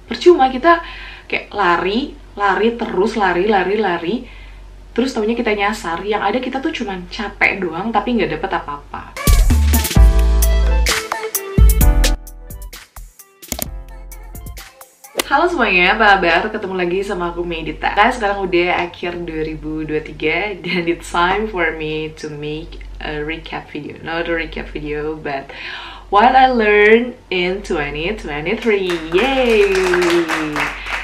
Percuma kita kayak lari terus taunya kita nyasar, yang ada kita tuh cuman capek doang tapi nggak dapet apa-apa. Halo semuanya, apa kabar? Ketemu lagi sama aku Medita. Sekarang udah akhir 2023 dan it's time for me to make a recap video. Not a recap video, but what I learned in 2023. Yay!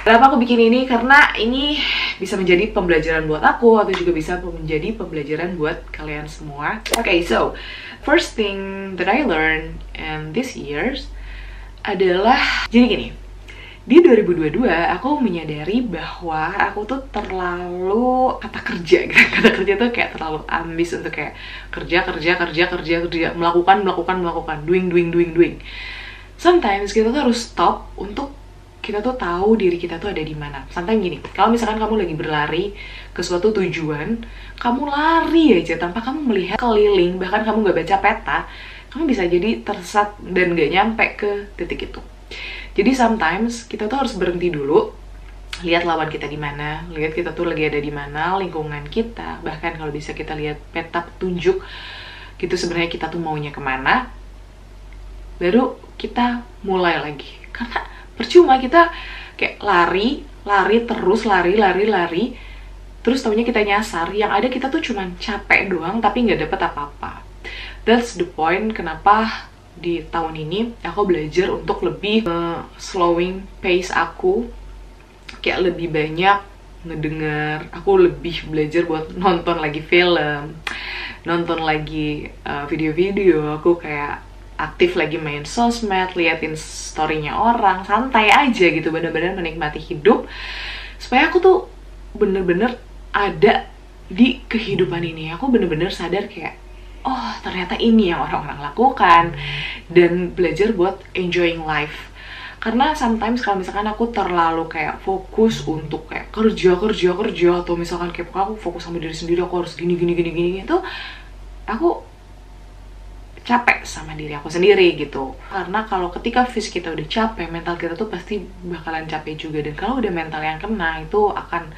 Kenapa aku bikin ini? Karena ini bisa menjadi pembelajaran buat aku atau juga bisa menjadi pembelajaran buat kalian semua. Okay, so first thing that I learned in this years adalah, jadi gini, di 2022 aku menyadari bahwa aku tuh terlalu kata kerja tuh kayak terlalu ambis untuk kayak kerja, melakukan, doing. Sometimes kita tuh harus stop untuk kita tuh tahu diri kita tuh ada di mana. Sometimes gini, kalau misalkan kamu lagi berlari ke suatu tujuan, kamu lari aja tanpa kamu melihat keliling, bahkan kamu nggak baca peta, kamu bisa jadi tersesat dan nggak nyampe ke titik itu. Jadi sometimes kita tuh harus berhenti dulu, lihat lawan kita di mana, lihat kita tuh lagi ada di mana, lingkungan kita, bahkan kalau bisa kita lihat peta petunjuk gitu sebenarnya kita tuh maunya kemana, baru kita mulai lagi. Karena percuma kita kayak lari terus taunya kita nyasar, yang ada kita tuh cuman capek doang tapi nggak dapet apa-apa. That's the point kenapa di tahun ini aku belajar untuk lebih slowing pace aku, kayak lebih banyak ngedengar, aku lebih belajar buat nonton lagi film, nonton lagi video-video, aku kayak aktif lagi main sosmed, liatin story-nya orang, santai aja gitu, bener-bener menikmati hidup supaya aku tuh bener-bener ada di kehidupan ini. Aku bener-bener sadar kayak, oh ternyata ini yang orang-orang lakukan, dan belajar buat enjoying life. Karena sometimes kalau misalkan aku terlalu kayak fokus untuk kayak kerja atau misalkan kayak aku fokus sama diri sendiri, aku harus gini itu, aku capek sama diri aku sendiri gitu. Karena kalau ketika fisik kita udah capek, mental kita tuh pasti bakalan capek juga, dan kalau udah mental yang kena itu akan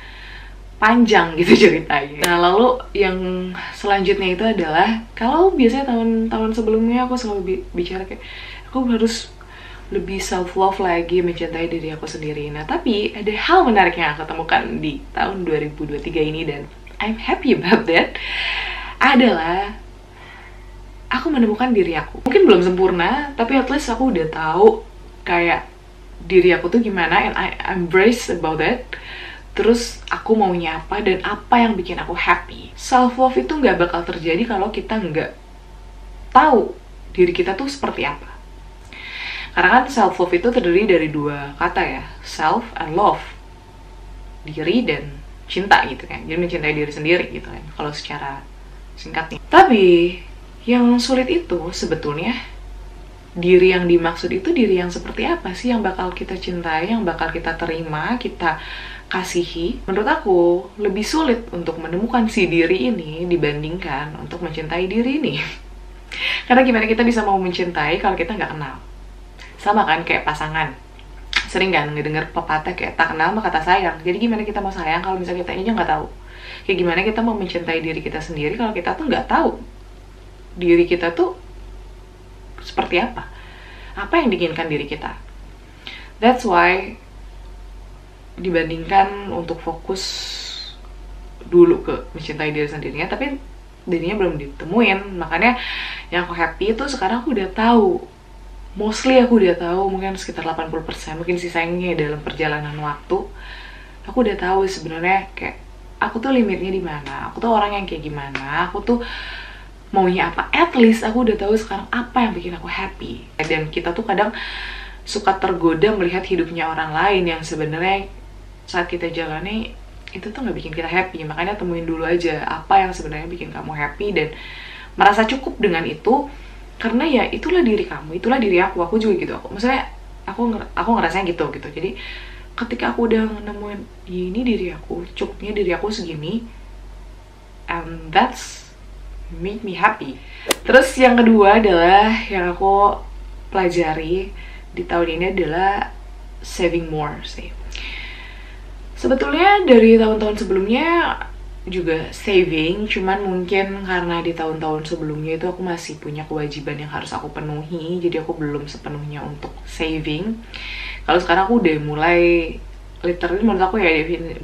panjang gitu ceritanya. Nah lalu yang selanjutnya itu adalah, kalau biasanya tahun-tahun sebelumnya aku selalu bicara kayak aku harus lebih self love lagi, mencintai diri aku sendiri. Nah tapi ada hal menarik yang aku temukan di tahun 2023 ini, dan I'm happy about that, adalah aku menemukan diri aku. Mungkin belum sempurna, tapi at least aku udah tahu kayak diri aku tuh gimana, and I embrace about that. Terus aku maunya apa dan apa yang bikin aku happy. Self love itu nggak bakal terjadi kalau kita nggak tahu diri kita tuh seperti apa. Karena kan self love itu terdiri dari dua kata ya, self and love, diri dan cinta gitu kan. Jadi mencintai diri sendiri gitu kan kalau secara singkatnya. Tapi yang sulit itu sebetulnya diri yang dimaksud itu diri yang seperti apa sih yang bakal kita cintai, yang bakal kita terima, kita kasihi. Menurut aku lebih sulit untuk menemukan si diri ini dibandingkan untuk mencintai diri ini. Karena gimana kita bisa mau mencintai kalau kita nggak kenal? Sama kan kayak pasangan, sering kan ngedenger pepatah kayak tak kenal maka tak sayang. Jadi gimana kita mau sayang kalau misalnya kita ini aja nggak tahu? Kayak gimana kita mau mencintai diri kita sendiri kalau kita tuh nggak tahu diri kita tuh seperti apa yang diinginkan diri kita. That's why dibandingkan untuk fokus dulu ke mencintai diri sendirinya, tapi dirinya belum ditemuin. Makanya yang aku happy itu sekarang aku udah tahu, mostly aku udah tahu, mungkin sekitar 80%, mungkin sisanya dalam perjalanan waktu. Aku udah tahu sebenarnya kayak aku tuh limitnya di mana, aku tuh orang yang kayak gimana, aku tuh maunya apa. At least aku udah tahu sekarang apa yang bikin aku happy. Dan kita tuh kadang suka tergoda melihat hidupnya orang lain yang sebenarnya saat kita jalani itu tuh nggak bikin kita happy. Makanya temuin dulu aja apa yang sebenarnya bikin kamu happy dan merasa cukup dengan itu. Karena ya itulah diri kamu, itulah diri aku juga gitu. Maksudnya aku ngerasanya gitu. Jadi ketika aku udah nemuin ini diri aku, cukupnya diri aku segini, and that's make me happy. Terus yang kedua adalah yang aku pelajari di tahun ini adalah saving more sih. Sebetulnya dari tahun-tahun sebelumnya juga saving, cuman mungkin karena di tahun-tahun sebelumnya itu aku masih punya kewajiban yang harus aku penuhi, jadi aku belum sepenuhnya untuk saving. Kalau sekarang aku udah mulai, literally menurut aku ya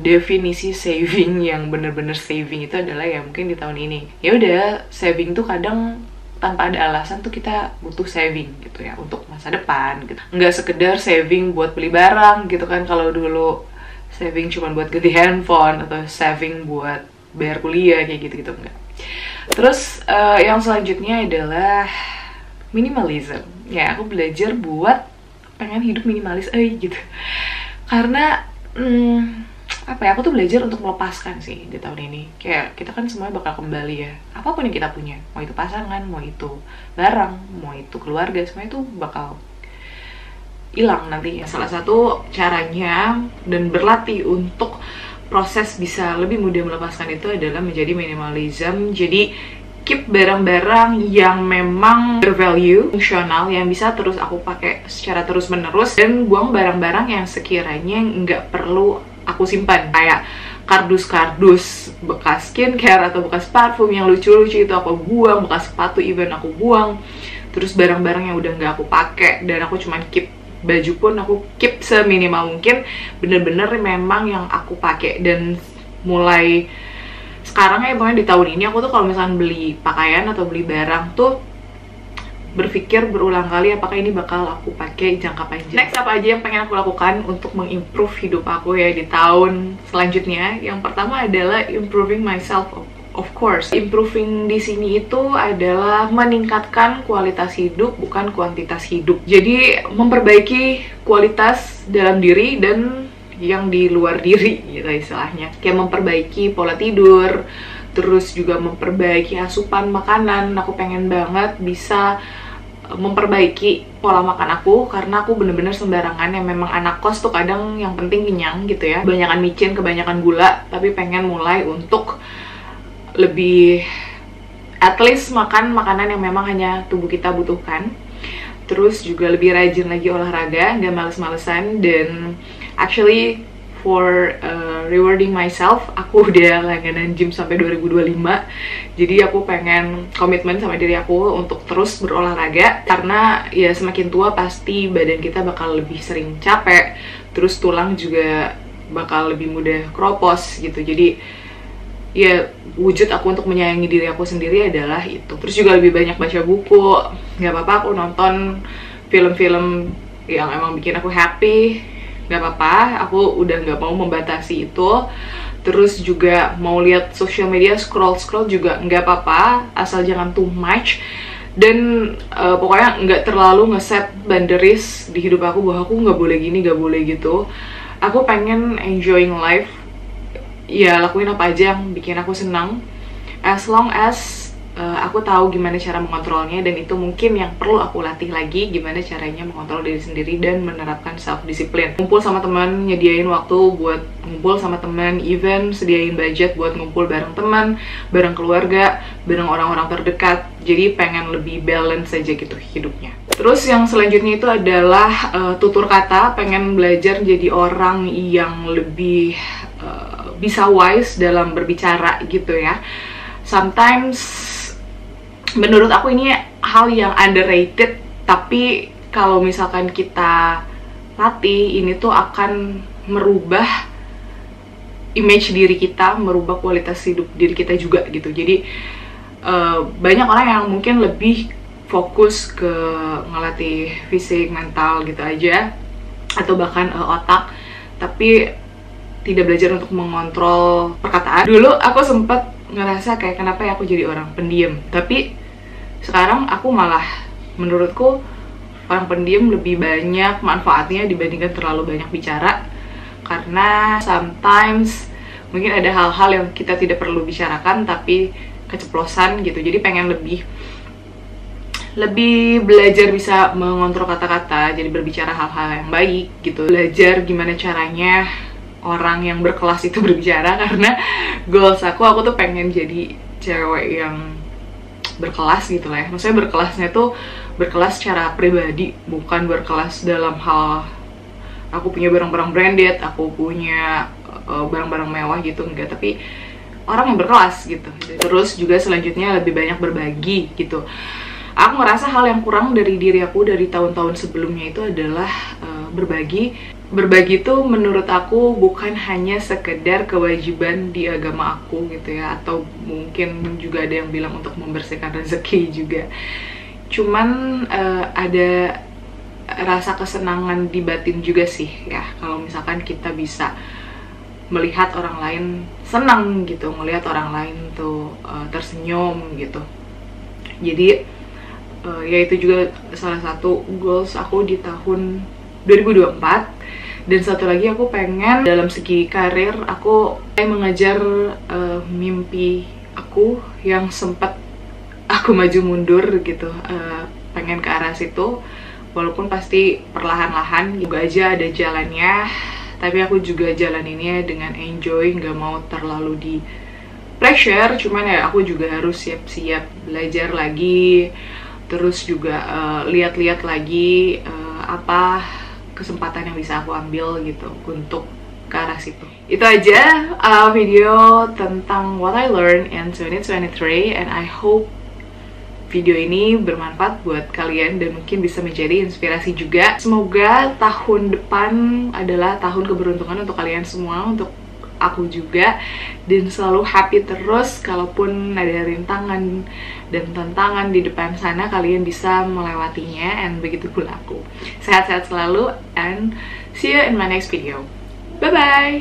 definisi saving yang bener-bener saving itu adalah ya mungkin di tahun ini. Ya udah, saving tuh kadang tanpa ada alasan tuh kita butuh saving gitu ya untuk masa depan gitu. Nggak sekedar saving buat beli barang gitu kan, kalau dulu saving cuma buat ganti handphone atau saving buat bayar kuliah kayak gitu-gitu, enggak. Terus yang selanjutnya adalah minimalism. Ya, aku belajar buat pengen hidup minimalis gitu. Karena apa ya, aku tuh belajar untuk melepaskan sih di tahun ini. Kayak kita kan semuanya bakal kembali ya, apapun yang kita punya, mau itu pasangan, mau itu barang, mau itu keluarga, semuanya tuh bakal hilang nantinya. Salah satu caranya dan berlatih untuk proses bisa lebih mudah melepaskan itu adalah menjadi minimalism. Jadi keep barang-barang yang memang bervalue, fungsional, yang bisa terus aku pakai secara terus menerus, dan buang barang-barang yang sekiranya nggak perlu aku simpan, kayak kardus-kardus bekas skincare atau bekas parfum yang lucu-lucu itu aku buang, bekas sepatu even aku buang. Terus barang-barang yang udah nggak aku pakai dan aku cuman keep, baju pun aku keep seminimal mungkin, bener-bener memang yang aku pakai. Dan mulai sekarang ya, pokoknya di tahun ini aku tuh kalau misalnya beli pakaian atau beli barang tuh berpikir berulang kali apakah ini bakal aku pakai jangka panjang. Next, apa aja yang pengen aku lakukan untuk mengimprove hidup aku ya di tahun selanjutnya? Yang pertama adalah improving myself. Of course, improving di sini itu adalah meningkatkan kualitas hidup, bukan kuantitas hidup. Jadi memperbaiki kualitas dalam diri dan yang di luar diri gitu istilahnya. Kayak memperbaiki pola tidur, terus juga memperbaiki asupan makanan. Aku pengen banget bisa memperbaiki pola makan aku, karena aku bener-bener sembarangan. Yang memang anak kos tuh kadang yang penting kenyang gitu ya, kebanyakan micin, kebanyakan gula. Tapi pengen mulai untuk lebih at least makan makanan yang memang hanya tubuh kita butuhkan. Terus juga lebih rajin lagi olahraga, nggak males-malesan. Dan actually for rewarding myself, aku udah langganan gym sampai 2025. Jadi aku pengen komitmen sama diri aku untuk terus berolahraga, karena ya semakin tua pasti badan kita bakal lebih sering capek, terus tulang juga bakal lebih mudah kropos gitu. Jadi ya wujud aku untuk menyayangi diri aku sendiri adalah itu. Terus juga lebih banyak baca buku. Nggak apa-apa aku nonton film-film yang emang bikin aku happy, nggak apa-apa, aku udah nggak mau membatasi itu. Terus juga mau lihat social media, scroll juga nggak apa-apa, asal jangan too much. Dan pokoknya nggak terlalu ngeset boundaries di hidup aku bahwa aku nggak boleh gini, nggak boleh gitu. Aku pengen enjoying life, ya lakuin apa aja yang bikin aku senang, as long as aku tahu gimana cara mengontrolnya. Dan itu mungkin yang perlu aku latih lagi, gimana caranya mengontrol diri sendiri dan menerapkan self discipline. Ngumpul sama teman, nyediain waktu buat ngumpul sama teman, even sediain budget buat ngumpul bareng teman, bareng keluarga, bareng orang-orang terdekat. Jadi pengen lebih balance aja gitu hidupnya. Terus yang selanjutnya itu adalah tutur kata. Pengen belajar jadi orang yang lebih bisa wise dalam berbicara gitu ya. Sometimes menurut aku ini hal yang underrated, tapi kalau misalkan kita latih, ini tuh akan merubah image diri kita, merubah kualitas hidup diri kita juga gitu. Jadi banyak orang yang mungkin lebih fokus ke ngelatih fisik, mental gitu aja, atau bahkan otak, tapi tidak belajar untuk mengontrol perkataan. Dulu aku sempat ngerasa kayak kenapa ya aku jadi orang pendiam, tapi sekarang aku malah menurutku orang pendiam lebih banyak manfaatnya dibandingkan terlalu banyak bicara. Karena sometimes mungkin ada hal-hal yang kita tidak perlu bicarakan tapi keceplosan gitu. Jadi pengen lebih belajar bisa mengontrol kata-kata, jadi berbicara hal-hal yang baik gitu. Belajar gimana caranya orang yang berkelas itu berbicara, karena goals aku tuh pengen jadi cewek yang berkelas gitu lah ya. Maksudnya berkelasnya tuh berkelas secara pribadi, bukan berkelas dalam hal aku punya barang-barang branded, aku punya barang-barang mewah gitu, enggak, tapi orang yang berkelas gitu. Terus juga selanjutnya lebih banyak berbagi gitu. Aku ngerasa hal yang kurang dari diri aku dari tahun-tahun sebelumnya itu adalah berbagi. Berbagi itu menurut aku bukan hanya sekedar kewajiban di agama aku gitu ya, atau mungkin juga ada yang bilang untuk membersihkan rezeki juga. Cuman ada rasa kesenangan di batin juga sih ya, kalau misalkan kita bisa melihat orang lain senang gitu, melihat orang lain tuh tersenyum gitu. Jadi ya itu juga salah satu goals aku di tahun 2024. Dan satu lagi aku pengen dalam segi karir aku mengejar mimpi aku yang sempat aku maju mundur gitu, pengen ke arah situ, walaupun pasti perlahan-lahan juga aja ada jalannya. Tapi aku juga jalaninnya dengan enjoy, nggak mau terlalu di pressure. Cuman ya aku juga harus siap-siap belajar lagi, terus juga lihat-lihat lagi apa kesempatan yang bisa aku ambil gitu untuk ke arah situ. Itu aja video tentang what I learned in 2023, and I hope video ini bermanfaat buat kalian dan mungkin bisa menjadi inspirasi juga. Semoga tahun depan adalah tahun keberuntungan untuk kalian semua, untuk aku juga, dan selalu happy terus. Kalaupun ada rintangan dan tantangan di depan sana, kalian bisa melewatinya, and begitu pula aku. Sehat-sehat selalu, and see you in my next video. Bye-bye!